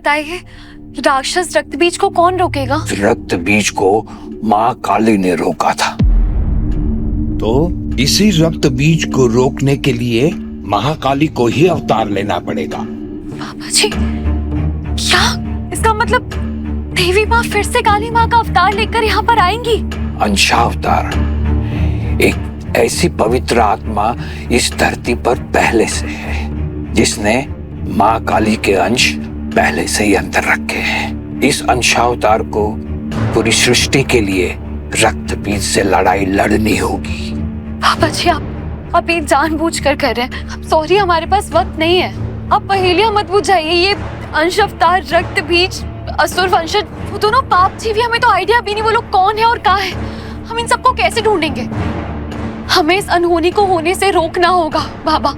बताइए, राक्षस रक्त बीज को कौन रोकेगा? रक्त बीज को माँ काली ने रोका था, तो इसी रक्त बीज को रोकने के लिए महाकाली को ही अवतार लेना पड़ेगा। बाबा जी, क्या इसका मतलब देवी माँ फिर से काली माँ का अवतार लेकर यहाँ पर आएंगी? अंशावतार, एक ऐसी पवित्र आत्मा इस धरती पर पहले से है जिसने माँ काली के अंश पहले से ही अंदर रखे हैं। इस अंशावतार को पूरी सृष्टि के लिए रक्त बीज से लड़ाई लड़नी होगी। बाबा जी, आप ये जानबूझकर कर रहे हैं। सॉरी, हमारे पास वक्त नहीं है। आप पहेलियां मत बुझाइए। ये अंश अवतार, रक्त बीज, असुर वंशज, वो दोनों पाप जीवी, हमें तो आइडिया भी नहीं वो लोग कौन है और कहाँ है। हम इन सबको कैसे ढूंढेंगे? हमें इस अनहोनी को होने से रोकना होगा। बाबा,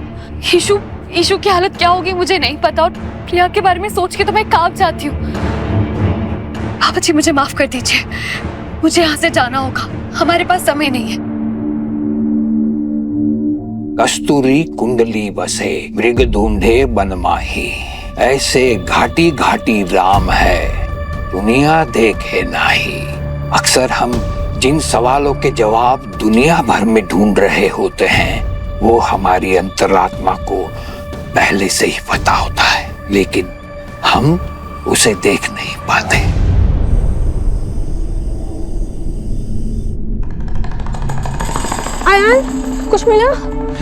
ईशु की हालत क्या होगी मुझे नहीं पता, और प्रिया के बारे में सोच के तो मैं कांप जाती हूँ। बाबा जी, मुझे माफ कर दीजिए, मुझे यहाँ से जाना होगा, हमारे पास समय नहीं है। कस्तूरी कुंडली बसे मृग ढूंढे बन माही, ऐसे घाटी घाटी राम है दुनिया देखे नाही। अक्सर हम जिन सवालों के जवाब दुनिया भर में ढूंढ रहे होते हैं वो हमारी अंतरात्मा को पहले से ही पता होता है, लेकिन हम उसे देख नहीं पाते। आयान, कुछ मिला?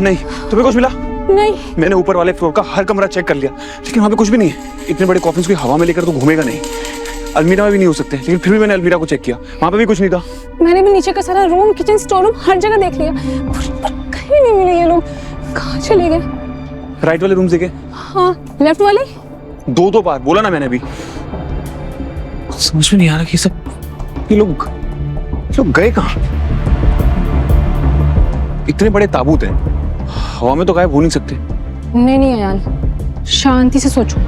नहीं। तुम्हें कुछ मिला? नहीं। मैंने ऊपर वाले फ्लोर का हर कमरा चेक कर लिया, लेकिन वहाँ पे कुछ भी नहीं है। इतने बड़े कॉफिन्स को हवा में लेकर तो घूमेगा नहीं। अलमीरा में भी नहीं हो सकते, लेकिन फिर भी मैंने अलमीरा को चेक किया, वहाँ पे भी कुछ नहीं था। मैंने भी नीचे का सारा रूम, किचन, स्टोर रूम, हर जगह देख लिया, पर कहीं नहीं मिले ये लोग। कहाँ चले गए? राइट वाले रूम देखे? हाँ। लेफ्ट वाले? दो बार बोला ना मैंने भी। समझ में नहीं आ रहा कि ये लोग गए कहाँ? इतने बड़े ताबूत हैं, हवा में तो गायब हो नहीं सकते। नहीं अयान, शांति से सोचो।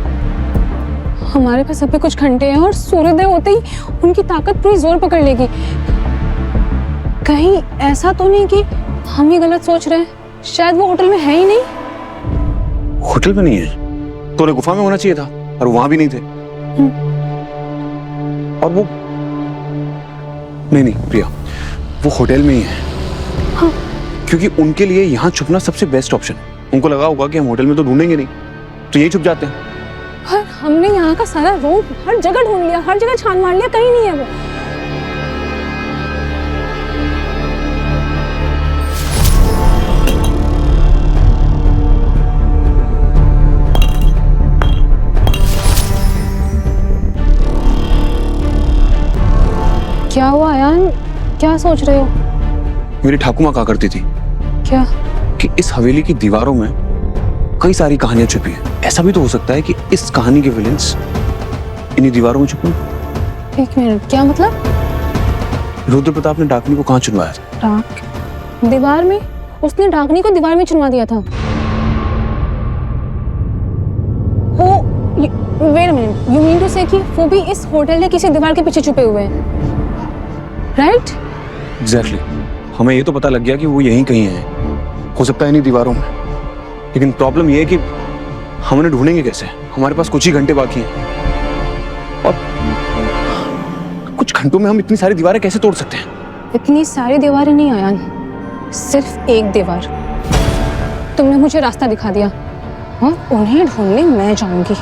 हमारे पास अभी कुछ घंटे हैं और सूर्योदय होते ही उनकी ताकत पूरी जोर पकड़ लेगी। कहीं ऐसा तो नहीं कि हम ही गलत सोच रहे हैं? शायद वो होटल में है ही नहीं। होटल में नहीं है तो उन्हें गुफा में होना चाहिए था, और वहां भी नहीं थे। और वो नहीं प्रिया, वो होटल में ही है। हाँ। क्योंकि उनके लिए यहाँ छुपना सबसे बेस्ट ऑप्शन। उनको लगा होगा कि हम होटल में तो ढूंढेंगे नहीं, तो यही छुप जाते हैं। पर हमने यहाँ का सारा रूम, हर जगह ढूंढ लिया, हर जगह छान मार लिया, कहीं नहीं है वो। क्या हुआ आयान, क्या सोच रहे हो? मेरी ठाकुमा कहा करती थी क्या? कि इस हवेली की दीवारों में कई सारी कहानियां छुपी हैं। ऐसा भी तो हो सकता है कि इस कहानी के विलेंस इन्हीं दीवारों में छुपे। एक मिनट, क्या मतलब? रुद्र प्रताप ने डाकनी को कहाँ चुनवाया था? डाक दीवार में? उसने डाकनी को दीवार में चुनवा दिया था। Wait a minute, you mean to say कि वो भी इस होटल के किसी दीवार के पीछे छुपे हुए हैं, राइट? एग्जैक्टली। हमें ये तो पता लग गया कि वो यहीं कहीं है, हो सकता है इन्हीं दीवारों में। लेकिन प्रॉब्लम ये है कि हम उन्हें ढूंढेंगे कैसे? हमारे पास कुछ ही घंटे बाकी हैं, और कुछ घंटों में हम इतनी सारी दीवारें कैसे तोड़ सकते हैं? इतनी सारी दीवारें नहीं आयान, सिर्फ एक दीवार। तुमने मुझे रास्ता दिखा दिया और उन्हें ढूंढने मैं जाऊंगी।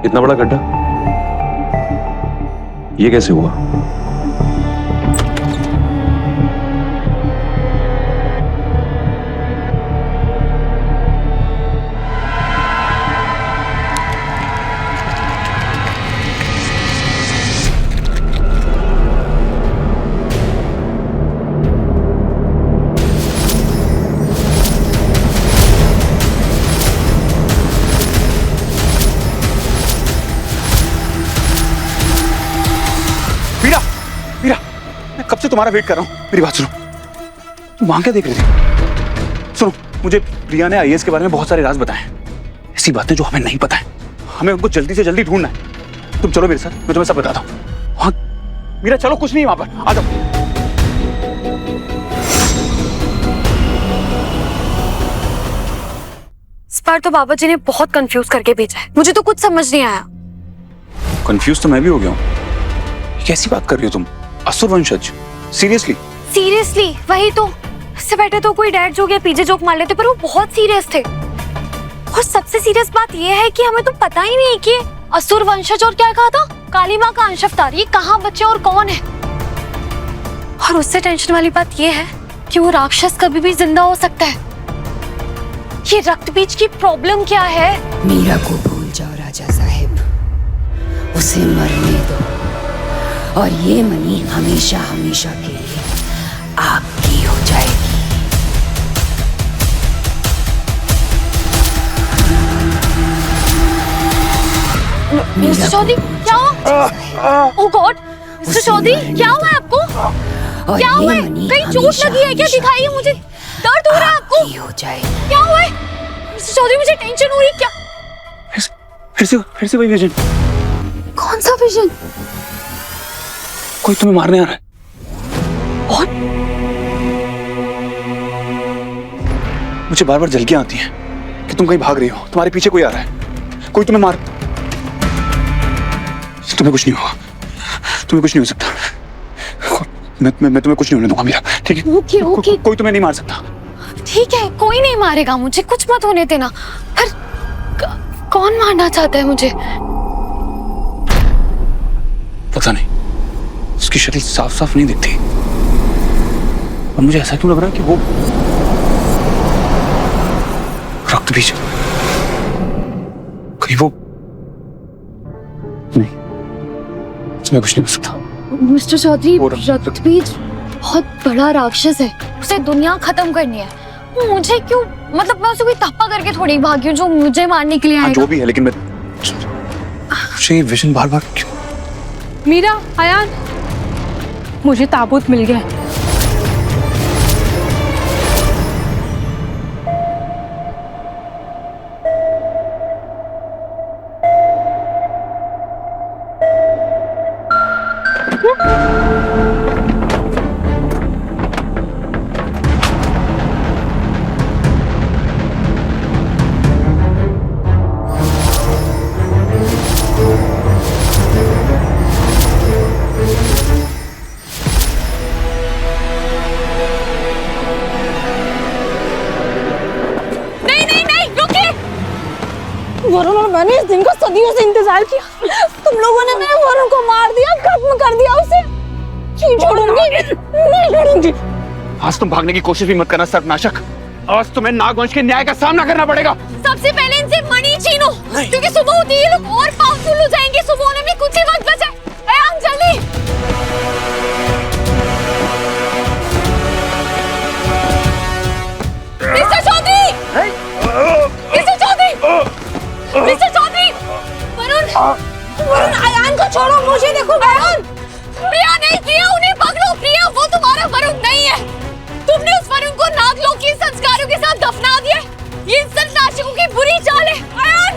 इतना बड़ा गड्ढा ये कैसे हुआ? तुम्हारा वेट कर रहा हूँ। मेरी बात सुनो, तुम वहां क्या देख रहे थे? सुनो, मुझे प्रिया ने आईएएस के बारे में बहुत सारे राज बताए, ऐसी बातें जो हमें नहीं पता है। हमें उनको जल्दी से जल्दी ढूंढना है। तुम चलो मेरे साथ, मैं तुम्हें सब बताता हूँ। हाँ मीरा चलो, कुछ नहीं है वहां पर, आ जाओ। इस बार तो बाबा जी ने बहुत कंफ्यूज करके भेजा है, मुझे तो कुछ समझ नहीं आया। कंफ्यूज तो मैं भी हो गया हूँ। कैसी बात कर रही हो तुम? असुर वंशज? सीरियसली? सीरियसली वही तो। इससे बेटर तो कोई डैड जोक या पीजे जोक मार लेते, पर वो बहुत सीरियस थे। और सबसे सीरियस बात ये है कि हमें तो पता ही नहीं कि असुर वंशज और क्या कहा था, काली माँ का अंश अवतार, ये कहाँ बच्चे और कौन है। और उससे टेंशन वाली बात ये है कि वो राक्षस कभी भी जिंदा हो सकता है। ये रक्त बीज की प्रॉब्लम क्या है? मीरा को भूल जाओ राजा साहिब, उसे मरने दो और ये मनी हमेशा हमेशा के लिए आपकी हो जाएगी। मिस्टर चौधरी क्या हुआ? ओह गॉड, मिस्टर चौधरी क्या हुआ है आपको? और क्या हुआ ये है? मनी कहीं चोट लगी है क्या? दिखाइए मुझे, दर्द हो रहा है आपको? आपकी हो जाएगी। क्या हुआ है? मिस्टर चौधरी मुझे टेंशन हो रही है। क्या? फिर से वही विजन। कौन सा विजन? कोई तुम्हें मारने आ रहा है। कौन? मुझे बार बार झलकियां आती हैं कि तुम कहीं भाग रही हो, तुम्हारे पीछे कोई आ रहा है, कोई तुम्हें मार। तुम्हें कुछ नहीं होगा, तुम्हें कुछ नहीं हो सकता। मैं तुम्हें कुछ नहीं होने दूंगा मीरा, ठीक है? ओके ओके, कोई तुम्हें नहीं मार सकता। ठीक है, कोई नहीं मारेगा मुझे, कुछ मत होने देना। पर कौन मारना चाहता है मुझे? पता नहीं, उसकी शक्ल साफ साफ नहीं दिखती और मुझे ऐसा क्यों लग रहा है कि वो रक्त बीज, कहीं वो नहीं, इसमें कुछ नहीं हो सकता। मिस्टर चौधरी, वो रक्त बीज बहुत बड़ा राक्षस है, उसे दुनिया खत्म करनी है। मुझे क्यों, मतलब मैं उसे कोई तप्पा करके थोड़ी भागी हूँ जो मुझे मारने के लिए आएगा। जो भी है, लेकिन मैं मुझे ये विजन बार बार क्यों? मीरा, अयान, मुझे ताबूत मिल गया है। वरुण और मैंने इस दिन का सदियों से इंतजार किया। तुम लोगों ने मेरे वरुण को मार दिया, खत्म कर दिया उसे। नहीं छोड़ूंगी, नहीं छोड़ूंगी। आज तुम भागने की कोशिश भी मत करना सर्वनाशक। आज तुम्हें नागवंश के न्याय का सामना करना पड़ेगा। सबसे पहले इनसे मणि छीनो, क्योंकि सुबह होती ये लोग और पावरफुल हो जाएंगे। सुबह होने में कुछ ही वक्त बचा है। अयान जल्दी। Mister Chaudhary, mister Chaudhary, mister Chaudhary, Varun Ayan को छोड़ो, मुझे देखो। अयान, प्रिया नहीं, प्रिया उन्हें पकड़ो। प्रिया वो तुम्हारा वरुण नहीं है। तुमने उस वरुण को नागलोक के संस्कारों के साथ दफना दिया। ये इंसान नाशकों की बुरी चाल है। अयान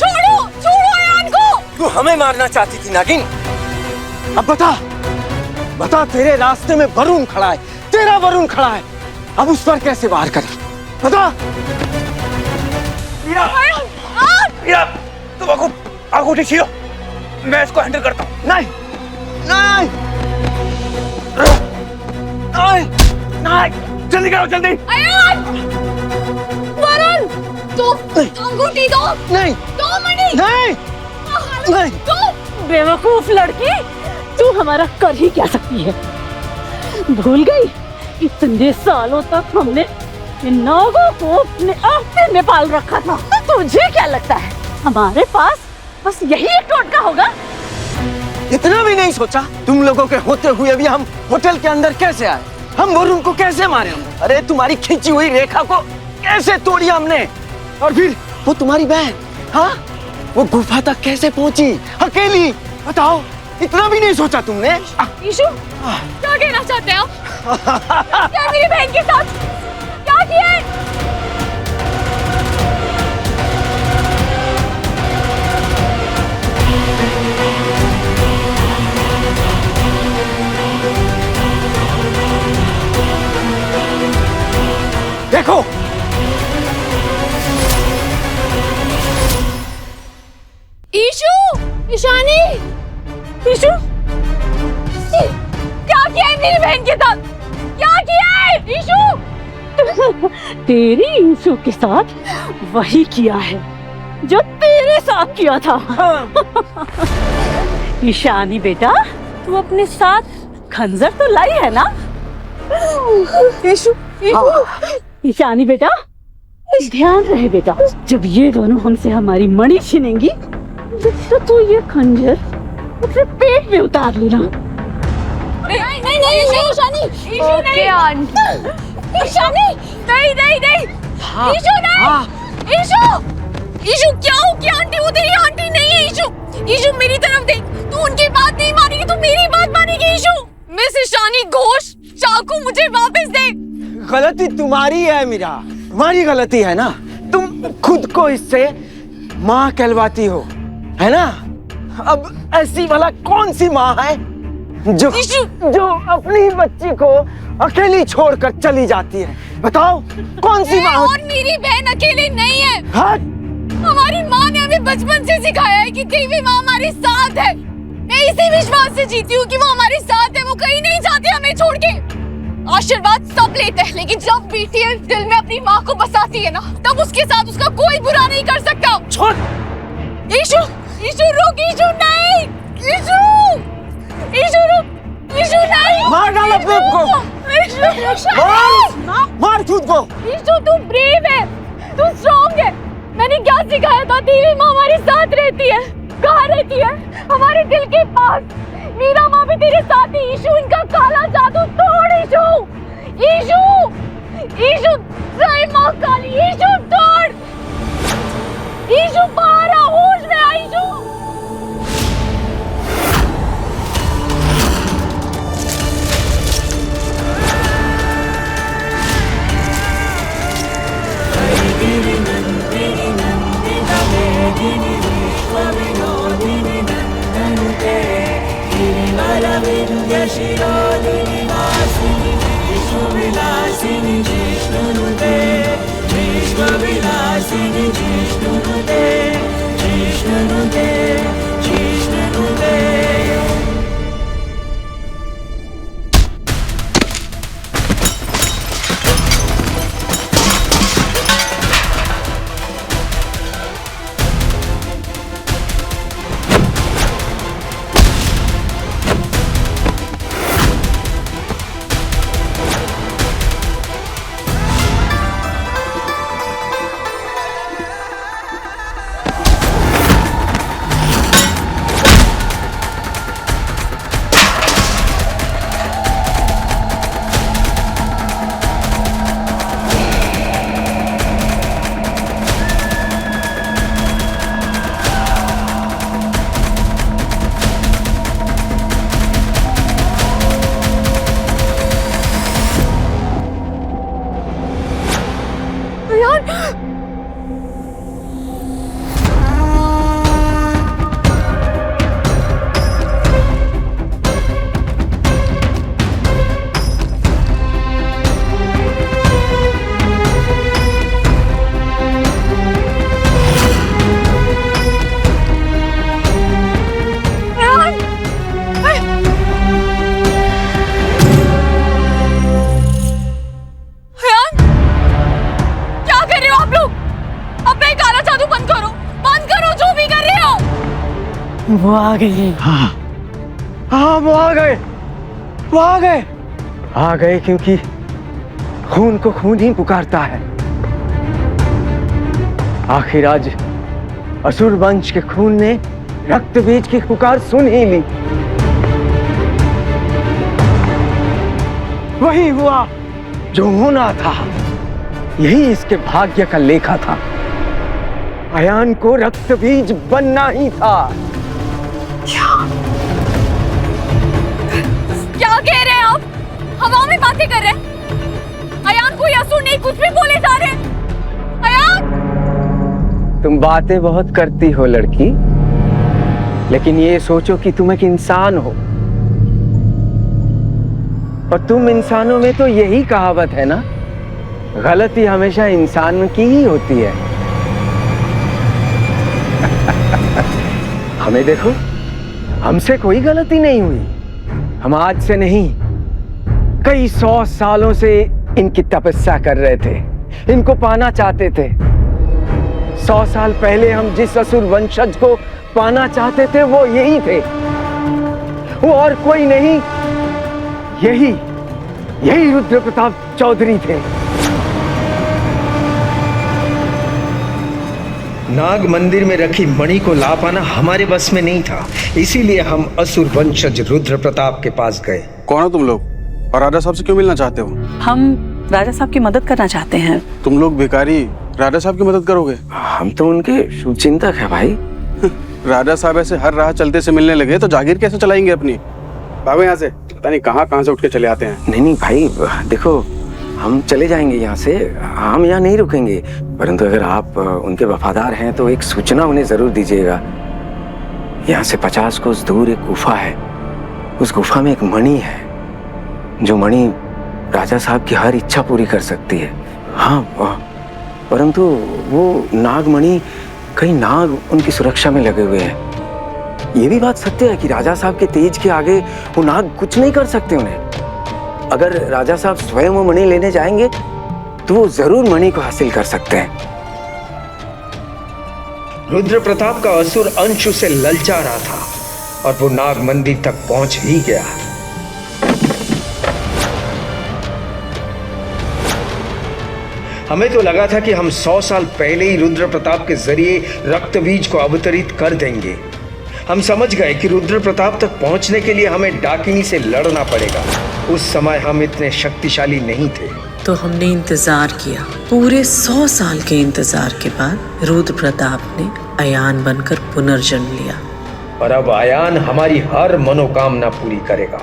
छोड़ो, छोड़ो अयान को। तू हमें मारना चाहती थी नागिन। अब बता तेरे रास्ते में वरुण खड़ा है, तेरा वरुण खड़ा है। अब उस पर कैसे वार करें? बता। तुम आंखों उठी छियो, मैं इसको हैंडल करता हूँ। नहीं नहीं नहीं नहीं, जल्दी करो, जल्दी। अयान, वरुण, तो अंगूठी दो। नहीं दो मणि। नहीं नहीं। दो। बेवकूफ लड़की, तू हमारा कर ही क्या सकती है? भूल गई इतने सालों तक हमने इन नागों को अपने आफ्ते में पाल रखा था। तुझे क्या लगता है हमारे पास बस यही एक टोटका होगा? इतना भी नहीं सोचा तुम लोगों के होते हुए भी हम होटल के अंदर कैसे आए, हम वरुण को कैसे मारे हम? अरे तुम्हारी खींची हुई रेखा को कैसे तोड़ी हमने? और फिर वो तुम्हारी बहन, हाँ, वो गुफा तक कैसे पहुंची अकेली? बताओ, इतना भी नहीं सोचा तुमने? ईशु, क्या क्या कहना चाहते हैं आप? क्या मेरी बहन के साथ क्या किया है? देखो ईशु, ईशानी, ईशु, क्या किया है मेरी बहन के साथ? क्या किया है ईशु? तेरी ईशु के साथ वही किया है जो तेरे साथ किया था। ईशानी बेटा, तू अपने साथ खंजर तो लाई है ना? ईशु, ईशानी बेटा, ध्यान रहे बेटा, जब ये दोनों हमसे हमारी मणि छीनेंगी तो तू ये खंजर अपने पेट में उतार लेना। नहीं ईशानी, ओके आंटी। ईशानी, नहीं। ईशु नहीं। ईशु क्या हो गया आंटी? वो तेरी आंटी नहीं है ईशु। ईशु मेरी तरफ देख, तू उनकी बात नहीं मानेगी तो मेरी बात मानेगी ईशु। मिस ईशानी घोष, चाकू मुझे वापस दे। गलती तुम्हारी है मीरा, तुम्हारी गलती है ना। तुम खुद को इससे माँ कहलवाती हो, है ना? अब ऐसी भला कौन सी माँ है जो अपनी बच्ची को अकेली छोड़कर चली जाती है? बताओ कौन सी माँ? और मेरी बहन अकेली नहीं है। हट! हमारी माँ ने हमें बचपन से सिखाया है कि देवी माँ हमारे साथ है। मैं इसी विश्वास से जीती हूँ कि वो हमारे साथ है, वो कहीं नहीं जाती हमें छोड़ के। आशीर्वाद सब लेते हैं, लेकिन जब बेटी दिल में अपनी माँ को बसाती है ना, तब उसके साथ उसका कोई बुरा नहीं कर सकता। छोड़! ईशु, ईशु रुक, ईशु नहीं, ईशु रुक, ईशु नहीं। मार डाल अपने आप को। मार खुद को। ईशु तू ब्रेव है, तू स्ट्रॉन्ग है। मैंने क्या सिखाया था? देवी माँ हमारे साथ रहती है। कहाँ रहती है? हमारे दिल के पास। मीरा माँ भी तेरे साथ ही। ईशु इनका काला जादू तोड़ ईशु, ईशु जय माँ काली, ईशु तोड़, ईशु बाहर आ, होश में आ ईशु। वो आ गई। हाँ, वो आ गए, आ गए क्योंकि खून को खून ही पुकारता है। आखिर आज असुर वंश के खून ने रक्त बीज की पुकार सुन ही ली। वही हुआ जो होना था, यही इसके भाग्य का लेखा था। अयान को रक्त बीज बनना ही था। क्या कह रहे हैं आप? हवा में बातें कर रहे हैं। अयान कोई असुर नहीं, कुछ भी बोले जा रहे हैं। अयान तुम बातें बहुत करती हो लड़की, लेकिन ये सोचो कि तुम एक इंसान हो, और तुम इंसानों में तो यही कहावत है ना, गलती हमेशा इंसान की ही होती है। हमें देखो, हमसे कोई गलती नहीं हुई। हम आज से नहीं, कई 100 सालों से इनकी तपस्या कर रहे थे, इनको पाना चाहते थे। 100 साल पहले हम जिस असुर वंशज को पाना चाहते थे वो यही थे, वो और कोई नहीं, यही रुद्र प्रताप चौधरी थे। नाग मंदिर में रखी मणि को ला पाना हमारे बस में नहीं था, इसीलिए हम असुर वंशज रुद्र प्रताप के पास गए। कौन हो तुम लोग और राजा साहब से क्यों मिलना चाहते हो? हम राजा साहब की मदद करना चाहते हैं। तुम लोग भिखारी राजा साहब की मदद करोगे? हम तो उनके शुभचिंतक हैं भाई। राजा साहब ऐसे हर राह चलते से मिलने लगे तो जागीर कैसे चलाएंगे अपनी? भागो यहाँ से, पता नहीं कहाँ से उठ के चले आते हैं। नहीं भाई, देखो हम चले जाएंगे यहाँ से, हम यहाँ नहीं रुकेंगे, परंतु अगर आप उनके वफादार हैं तो एक सूचना उन्हें जरूर दीजिएगा। यहाँ से 50 कोस दूर एक गुफा है, उस गुफा में एक मणि है, जो मणि राजा साहब की हर इच्छा पूरी कर सकती है। हाँ, परंतु वो नागमणि, कई नाग उनकी सुरक्षा में लगे हुए हैं। ये भी बात सत्य है कि राजा साहब के तेज के आगे वो नाग कुछ नहीं कर सकते उन्हें। अगर राजा साहब स्वयं वो मणि लेने जाएंगे तो वो जरूर मणि को हासिल कर सकते हैं। रुद्र प्रताप का असुर अंश उसे ललचा रहा था और वो नाग मंदिर तक पहुंच ही गया। हमें तो लगा था कि हम 100 साल पहले ही रुद्र प्रताप के जरिए रक्त बीज को अवतरित कर देंगे। हम समझ गए कि रुद्र प्रताप तक पहुंचने के लिए हमें डाकिनी से लड़ना पड़ेगा। उस समय हम इतने शक्तिशाली नहीं थे। तो हमने इंतजार किया। पूरे 100 साल के इंतजार के बाद रुद्र प्रताप ने अयान बनकर पुनर्जन्म लिया, और अब अयान हमारी हर मनोकामना पूरी करेगा।